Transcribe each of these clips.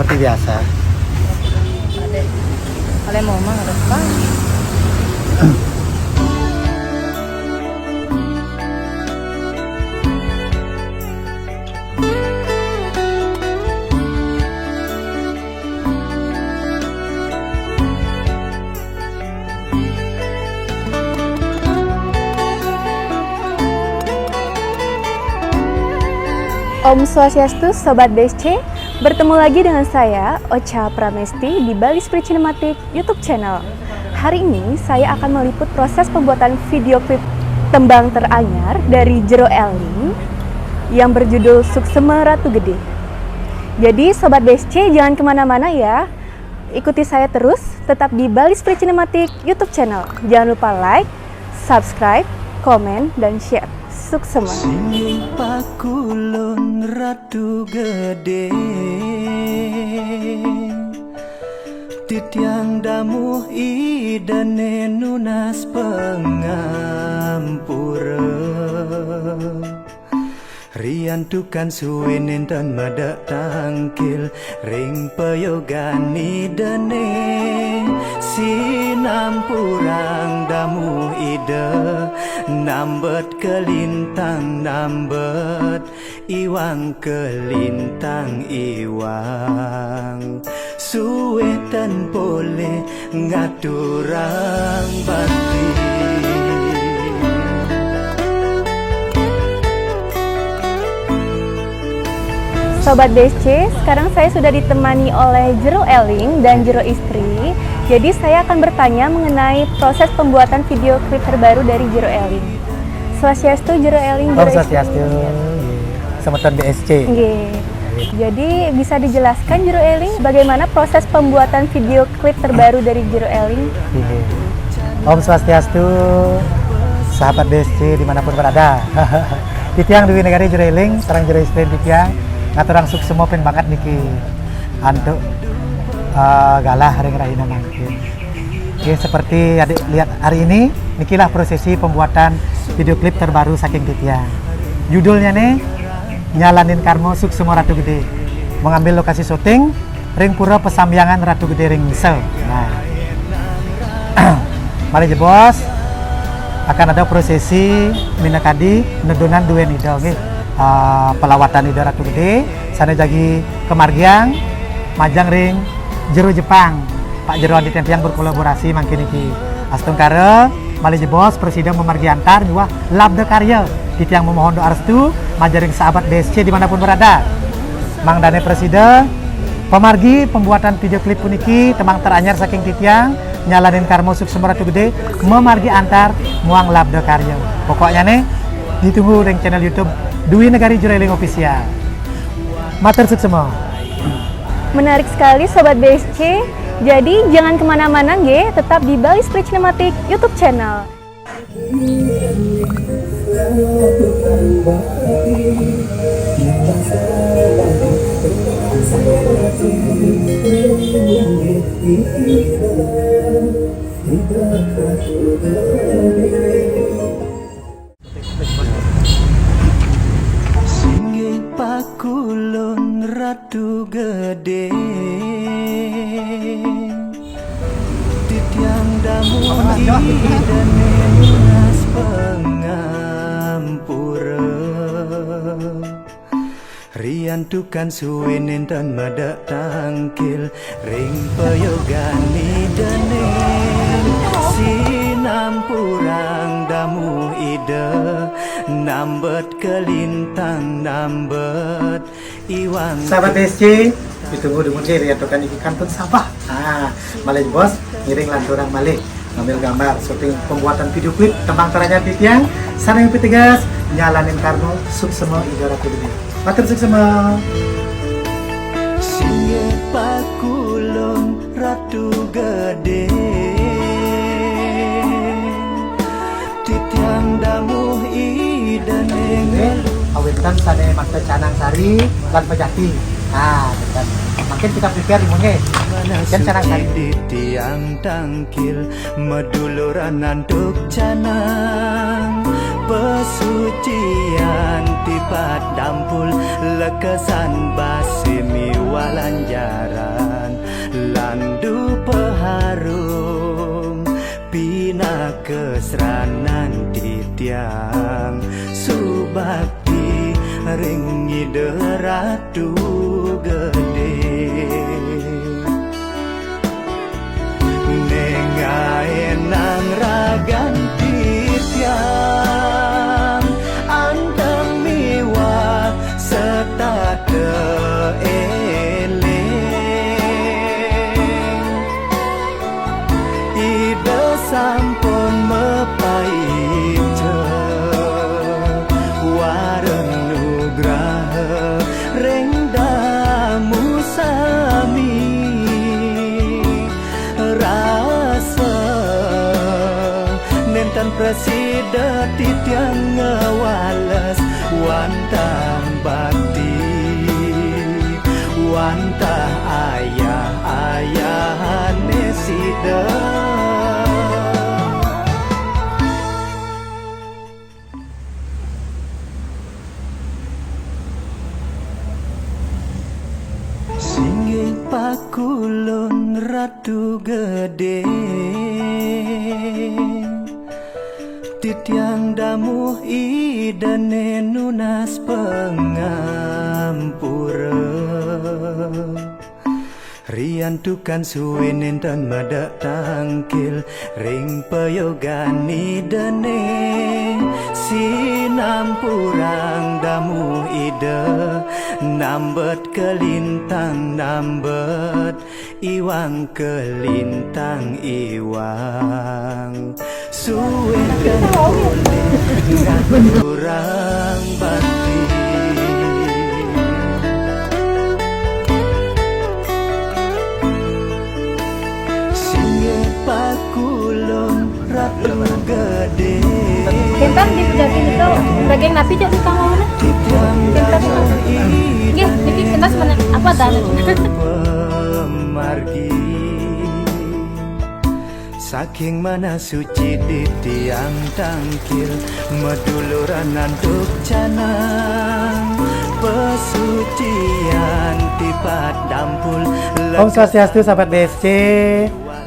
seperti biasa. Kalian mau mah ada apa? Om Swastiastu, Sobat BSC. Bertemu lagi dengan saya, Ocha Pramesti, di Bali Spirit Cinematic YouTube channel. Hari ini saya akan meliput proses pembuatan video klip Tembang Teranyar dari Jero Eling yang berjudul Suksema Ratu Gede. Jadi Sobat BSC jangan kemana-mana ya. Ikuti saya terus, tetap di Bali Spirit Cinematic YouTube channel. Jangan lupa like, subscribe, komen, dan share. Suksema. Singing pakulun ratu gede, titiang damu idane nunas pengampura, rian tukan suwenen dan madak tangkil ring peyogani dane sinampurang damu ide nambet kelintang nambet iwang kelintang iwang suwetan pole ngaturang bati. Sobat BSC, sekarang saya sudah ditemani oleh Jero Eling dan Jero Istri. Jadi saya akan bertanya mengenai proses pembuatan video klip terbaru dari Jero Eling. Swastiastu, Jero Eling, Jero Om Swastiastu, Semeton BSC. Jadi bisa dijelaskan Jero Eling bagaimana proses pembuatan video klip terbaru dari Jero Eling? Om Swastiastu, sahabat BSC dimanapun berada. Titiang Dewi Negari Jero Eling, sarang Jero Istri Titiang. Ngaturang suksema pen banget niki antuk galah ring rahina mangkin. Oke, seperti adik lihat hari ini, nikilah prosesi pembuatan video klip terbaru saking Titiang. Judulnya nih Nyalanin Karmo Suksema Ratu Gede. Mengambil lokasi syuting ring pura Pesambiangan Ratu Gede ring Sel. Nah, mari jebos akan ada prosesi minakadi nedonan dua nido nggih. Pelawatan ida Ratu Gede sana jagi kemargiang majang ring Jero Jepang Pak Jero Andi Tentiang berkolaborasi mangkin iki astung kare mali jebos presiden memargi antar juga labda karya titiang memohon doa restu majaring sahabat BSC dimanapun berada mang dane presiden pemargi pembuatan video klip puniki Tembang Teranyar saking titiang nyalanin karmo Suksema Ratu Gede memargi antar muang labda karya pokoknya nih ditunggu di channel YouTube Dewi Negari Jero Eling Official. Matur suksema. Menarik sekali Sobat BSC. Jadi jangan kemana-mana nge, tetap di Bali Spirit Cinematic YouTube channel. Pakulun ratu gede, titiang damu idane nunas pengampura, rian tukan suwenen dan madak tangkil ring peyogani dane sinampurang damu ide nambet kelintang nambet iwang. Sahabat BSC ditunggu di mungkin ya tukan iki kantun sabah. Nah, malih bos ngiring lanturang malih ngambil gambar syuting pembuatan video klip Tembang Teranyar Titiang sareng pitegas nyalanin karmo Suksema ida Ratu Gede. Matur suksema. Singe pakulun ratu gede, titiang damu idane awetan sane Makta Canang Sari lan Pejati. Nah, dan makin kita prepare imunnya. Dan Canang Sari tiang tangkil meduluran nanduk canang pesucian tipat dampul lekesan basimi walanjara ring ide ratu gede nengae nang ragan titiang anteng miwa setade eleng ide sampun mepaije waren nugraha ring damu sami rasa nenten presida titiang ngawales wantah bakti wantah ayah-ayahane sida Singgih pakulun ratu gede titiang damu idane nunas pengampura Rian tukan suwe nenten madak tangkil ring payogani dene sinampurang damu ide nambet kelintang nambet iwang kelintang iwang suwe kan boleh kurang bakti pakulon ratu gede Pintar gitu dari itu bagian napi jadi kamu mana? Pintar iya, jadi kita sebenarnya apa dan? Pemargi saking mana suci di tiang tangkil meduluran nanduk canang pesucian tipat dampul Om Swastiastu sahabat BSC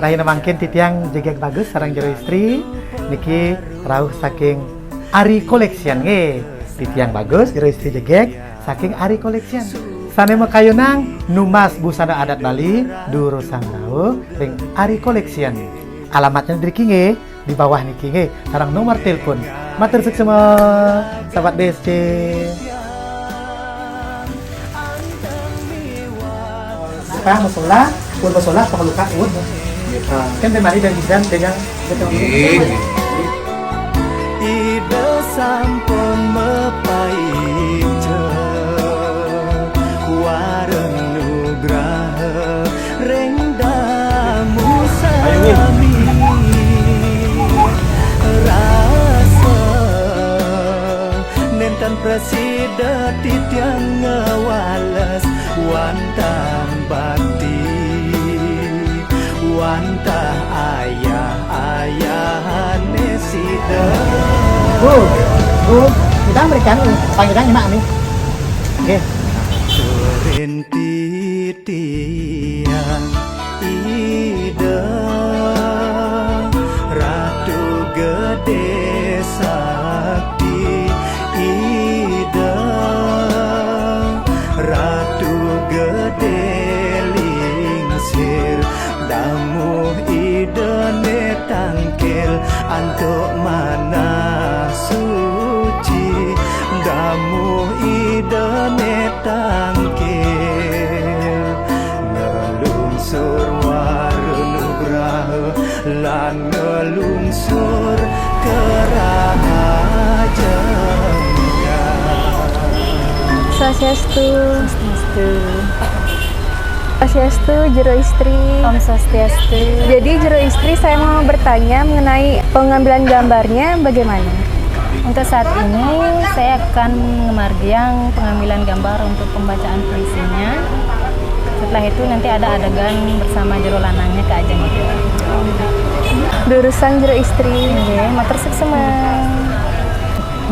Rahina mangkin titiang jegek bagus sarang jero istri niki rauh saking Ari Collection nge titiang bagus jero istri jegek saking Ari Collection sane makayunang numas busana adat Bali durusang nau ring Ari Collection alamatnya niki nge di bawah niki nge sarang nomor telepon matur semua sahabat BSC musola pun musola pengelukan kan temari dan bisa dengan betul ide sampun mepaije waren nugraha ring damu sami rasa nenten presida titiang ngawales wantah bakti wantah ayah-ayahane sida Bu, kita berikan panggilan mak nih oke Serinti tiang ida ratu gede sakti ida ratu gede lingsir damu idane tangkil antuk mana suci damu idane tangkil nelungsur warunugraha lan nelungsur kerajanya Swastiastu. Swastiastu jero istri. Om Swastiastu. Jadi jero istri saya mau bertanya mengenai pengambilan gambarnya bagaimana? Untuk saat ini saya akan ngemargiang pengambilan gambar untuk pembacaan puisinya. Setelah itu nanti ada adegan bersama jero lanangnya ke ajang itu. Durusan jero istri. Oke, matur suksema.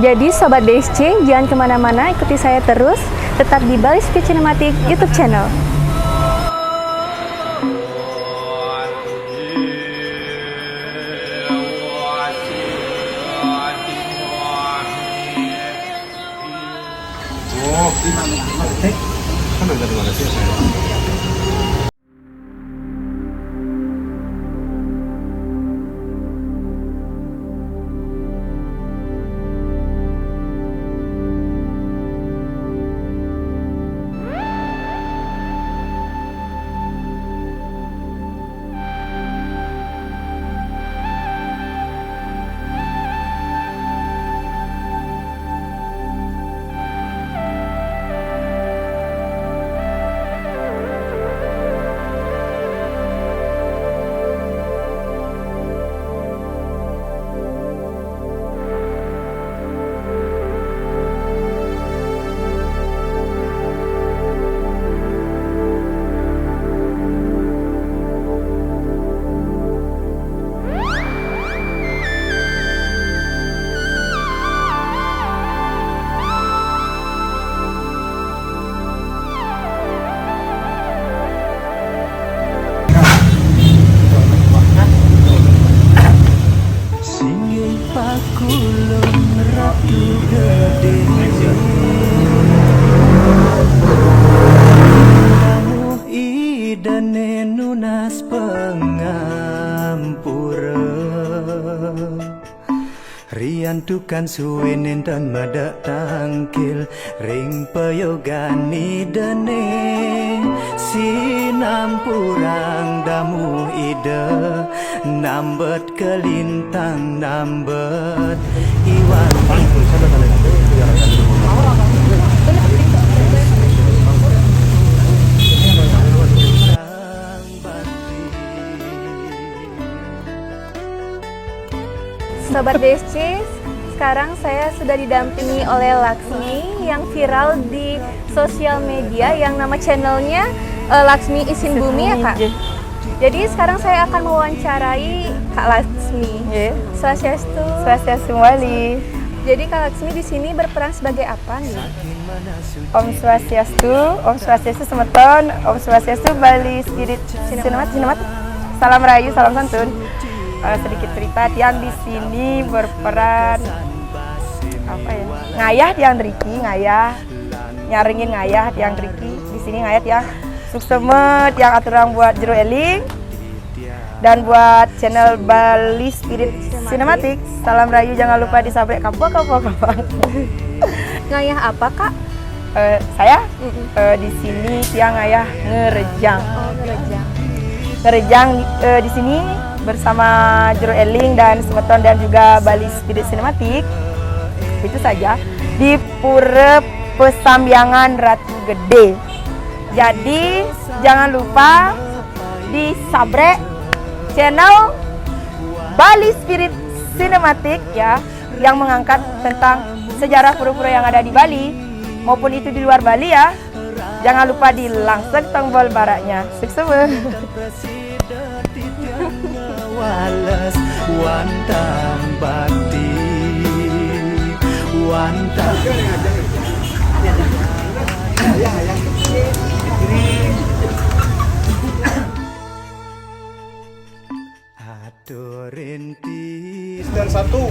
Jadi Sobat DSC, jangan kemana-mana, ikuti saya terus, tetap di Bali Speech Cinematic YouTube channel. terima kasih. Rian tukan suwenen dan madak tangkil ring payogani dene sinampurang damu ide nambet kelintang nambet iwan Sobat DSC, sekarang saya sudah didampingi oleh Laksmi yang viral di sosial media yang nama channelnya Laksmi Isin Bumi ya Kak? Jadi sekarang saya akan mewawancarai Kak Laksmi. Swastiastu. Swastiastu Wali. Jadi Kak Laksmi di sini berperan sebagai apa nih? Om Swastiastu Semeton, Om Swastiastu Bali Spirit Sinemat. Salam Rayu, salam santun. Sedikit cerita, yang di sini berperan apa ya? Ngayah Tiang Driki, nyaringin ngayah Tiang Driki. Di sini ngayah Tiang suksemet yang aturang buat Jero Eling dan buat channel Bali Spirit Cinematic. Salam Rayu, jangan lupa disabrek kapal. Ngayah apa Kak? Saya di sini Tiang ngayah ngerejang. Ngerejang di sini bersama Jero Eling dan Semeton dan juga Bali Spirit Cinematic. Itu saja di Pura Pesambiangan Ratu Gede. Jadi jangan lupa disabrek channel Bali Spirit Cinematic ya, yang mengangkat tentang sejarah pura-pura yang ada di Bali maupun itu di luar Bali ya. Jangan lupa dilangsek tombol baraknya. Sukses. Walas wantang bakti wantang rintis Dan satu.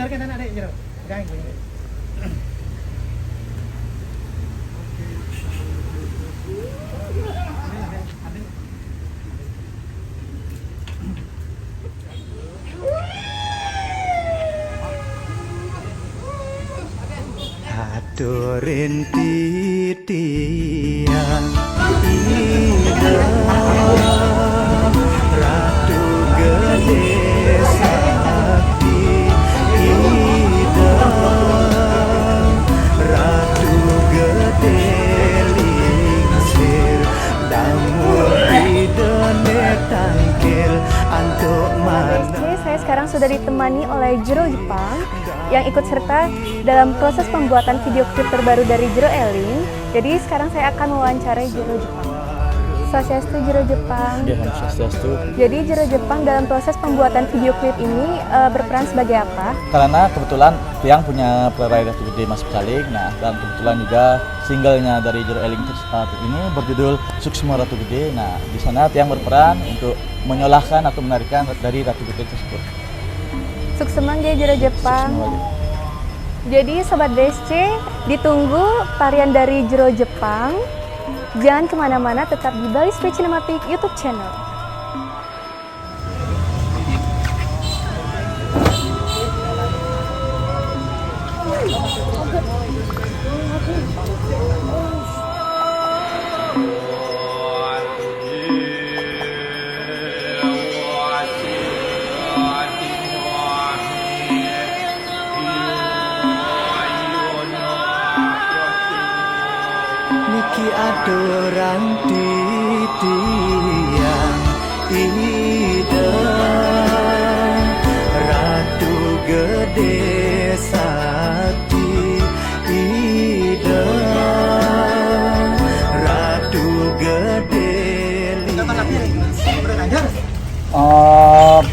Motor kan anak dek jero. Pegang gue. Aturin titian ida ratu gede sakti ida ratu gede lingsir damu ida netangkil antuk mana. Saya sekarang sudah ditemani oleh Jero Jepang yang ikut serta dalam proses pembuatan video klip terbaru dari Jero Eling. Jadi sekarang saya akan mewawancarai Jero Jepang. Swastiastu Jero Jepang. Ya, swastiastu. Jadi Jero Jepang dalam proses pembuatan video klip ini berperan sebagai apa? Karena kebetulan Tiang punya pelerai Ratu Gede Mas Pecaling. Nah, dan kebetulan juga singlenya dari Jero Eling ini berjudul Suksma Ratu Gede. Nah, di sana Tiang berperan untuk menyolahkan atau menarikan dari Ratu Gede tersebut. Suksema ge Jero Jepang. Suksma. Jadi Sobat DSC, ditunggu tarian dari Jero Jepang. Jangan kemana-mana, tetap di Bali Spirit Cinematic YouTube channel. Niki aturan titian ida ratu gede sakti ida ratu gede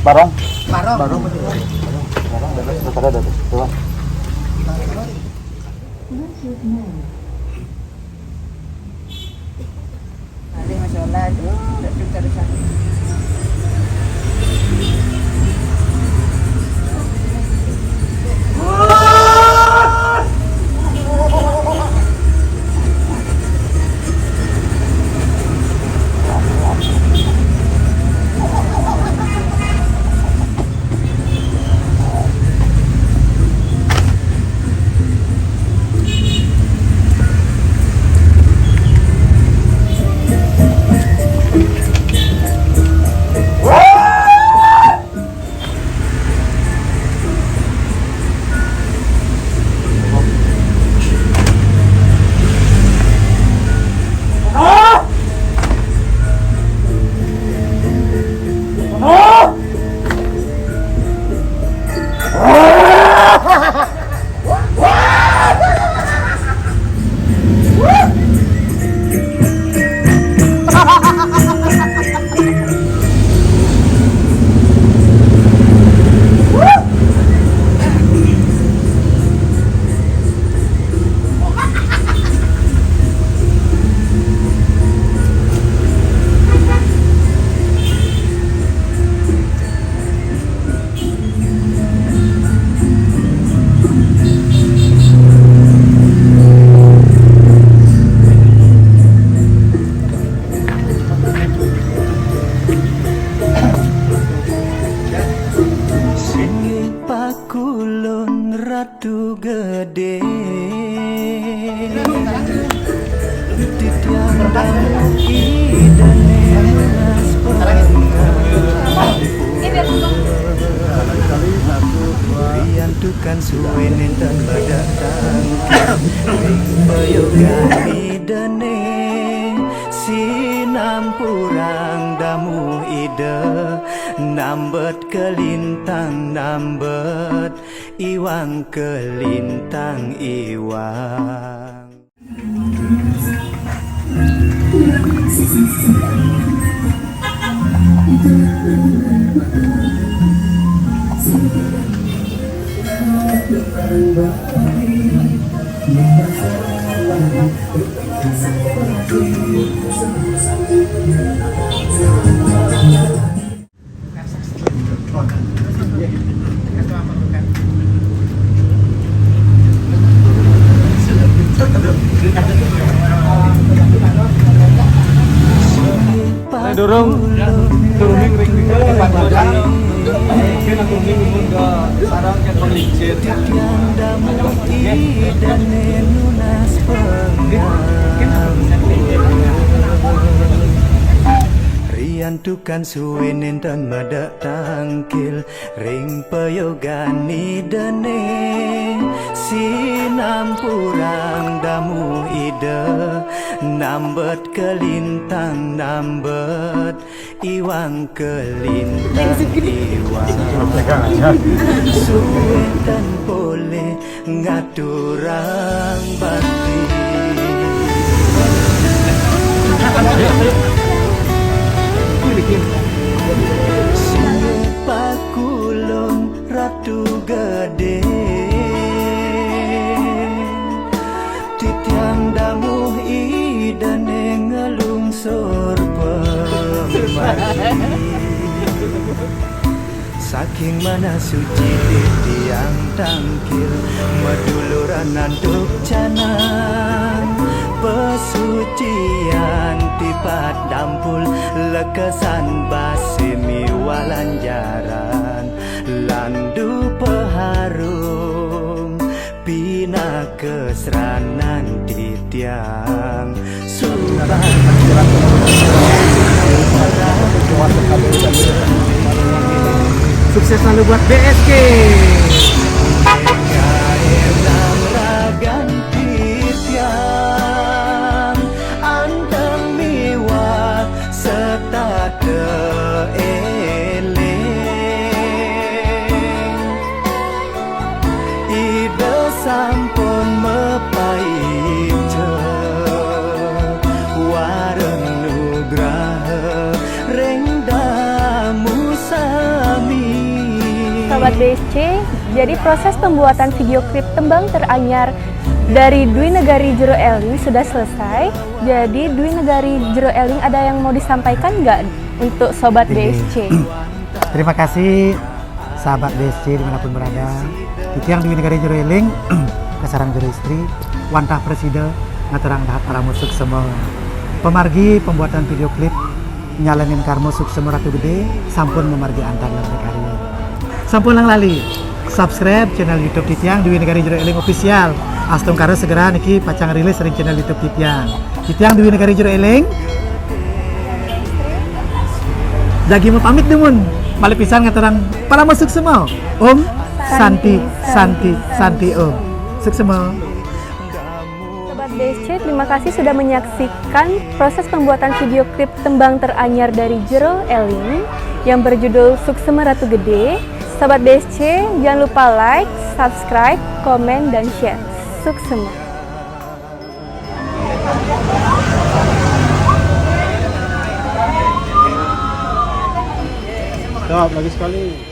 Barong. Barong. ratu gede titiang damu idane nas Rian tukan suwenen dan badatang Bayogani dane Sinampurang damu ide Nambet kelintang nambet Iwang kelintang iwang dorong turunin ring depan badan mungkin aku minggu ke sarang ke penglincir Rian tukan suwinin dan madak tangkil ring payogani dene sinampurang damu ide nambet kelintang nambet iwang kelintang iwang suwetan boleh ngaturang bakti Siapa kulon ratu gede Titiang damu idane ngelungsur pemati Saking mana suci titiang tangkil Meduluran nanduk canang Pesucian tipat dampul lekesan basimi walanjaran landu peharum pina keseranan titiang subah Sukses selalu buat BSK. Sampun mepaite wareng nugraha ring damu sami. Sobat BSC, jadi proses pembuatan video klip tembang teranyar dari Dwi Negari Jero Eling sudah selesai. Jadi Dwi Negari Jero Eling ada yang mau disampaikan nggak untuk Sobat BSC? Terima kasih sahabat BSC dimanapun berada. Titiang Dwi Negari Jero Eling kasarang jero istri wantah presiden ngaterang dahat para musik semua pemargi pembuatan video klip nyalanin karmo suk semua ratu gede sampun memargi antar lan karya sampun lang lali subscribe channel YouTube Titiang Dwi Negari Jero Eling official astung karo segera niki pacang rilis ring channel YouTube Titiang Dwi Negari Jero Eling jagi mau pamit demun balik pisan ngaterang para musik semua Om Santi Om sukses semua. Sobat BSC, terima kasih sudah menyaksikan proses pembuatan video klip tembang teranyar dari Jero Eling yang berjudul Suksema Ratu Gede. Sobat BSC, jangan lupa like, subscribe, komen, dan share. Suksema. Stop, lagi sekali.